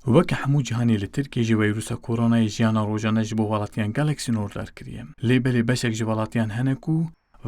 وەک هەموو جیهانی لە ترکیە جی ڤایرۆسە کۆرۆنای ژیانە ڕۆژانە ji bo weڵاتیان gelek sînordar kiriye. Lêbelê beşek ji welatiyan hene ku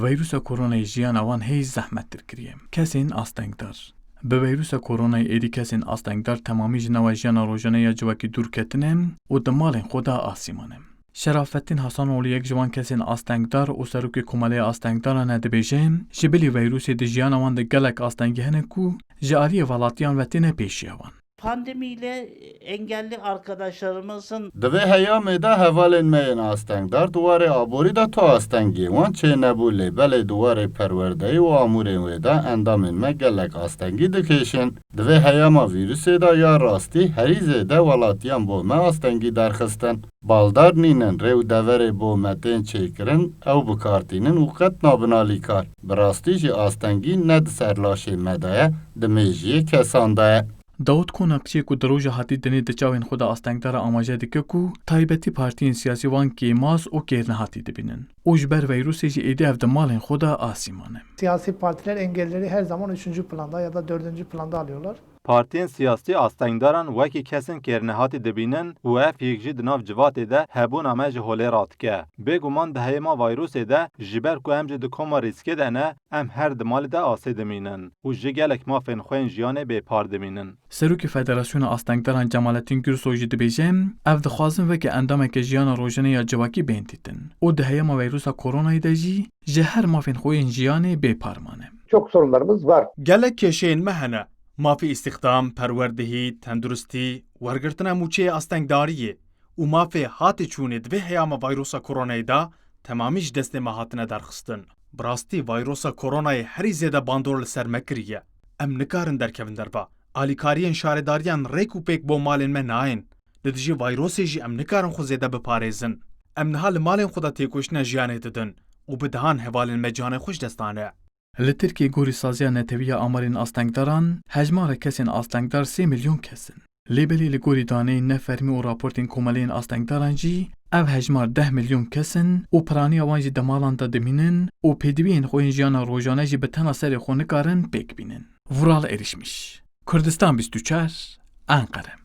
ڤایرۆسە کۆرۆنای ژیانە wan hêj zehmettir kiriye. Kesên astengdar. Bi ڤایرۆسە کۆرۆنayê êdî kesên astengdar temamî ji nava jiyana rojane ya civekî dûr ketine û di malên xwe de asîmane. Şerafettin Hasanoğlu yek ji wan kesên astengdar û serokê Komeleya Astengdaran e dibêje ji bilî ڤایرۆsê di jiyana wan de gelek astengî hene ku ji aliyê welatiyan ve têne pêşiya wan. Pandemiyle engelli arkadaşlarımızın Divê heyamê de hevalên me yên astengdar duwarê aborî de to astengiyê wan çê nebû lêbelê duwarê perwerdeyî û amûrên wê de endamên me gelek astengî dikêşin. Divê heyama vîrusê de ya rastî herîzê de welatiyan bo me astengî derxistin. Baldar nînin rê û deverê bo me tên çêkirin ew bikartînin û qet nabin alîkar. Bi rastî jî astengî ne di ser laşê me de ye, di mêjiyê kesan de ye. Daud Konakçî ku di roja hatî dinê di çavên xwe de astengdara amaje dike ku taybetî partiyên siyasî wan kêmaz û kêrnehatî dibînin. û ji ber ڤایرۆsê jî êdî ev di malên xwe de asîmane. Siyasi partiler engelleri her zaman 3. planda ya da 4. planda alıyorlar. Partiyên siyasî astengdaran wekî kesên kêrnehatî dibînin û ev yek jî di nav civatê de hebûna me ji holê radike. Bêguman di heyema ڤایرۆsê de ji ber ku em jî di koma rîskê de ne, em her di malê de asê dimînin û ji gelek mafên xwe yên jiyanê bêpar dimînin. Serokê Federasyona Astengdaran Cemalettin Gürsoy jî dibêje ev dixwazin veke endameke jiyana rojane ya civakî bên dîtin û di heyema ڤایرۆsa koronayê de jî ji her mafên xwe yên jiyanê bêpar mane. Çok sorunlarımız var. Gelek keşeyên me hene. Mafî îstixdam, perwerdehî, tenduristî, wergirtina mûçeyê astengdariyê û mafê hatê çûnê divê heyama ڤایرۆsa koronayê de temamî ji destê me hatine derxistin. Bi rastî ڤایرۆsa koronayê herî zêde bandor li ser me kiriye. Em nikarin derkevin derve. Alîkariyên şaredariyan rêk û pêk bo malên me nayên. Li dijî ڤایرۆsê jî em nikarin xwe zêde biparêzin. Em niha li malên xwe de têkoşîna jiyanê didin û bi dihan hevalên me canê xwe ji destane. Li Tirkiye gorîsaziya neteviya amarên astengdaran hejmara kesên astengdar 3 milyon kesin. Lêbelê li gorî daneyên nefermî û raportên Komeleyên Astengdaran jî ev hejmar 10 milyon kesin û piraniya wan jî di malan de dimînin û pêdiviyên xwe yên jiyana rojane jî bi tena serê xwe nikarin pêk bînin. Vural erişmiş. Kurdistan 24 Ankara.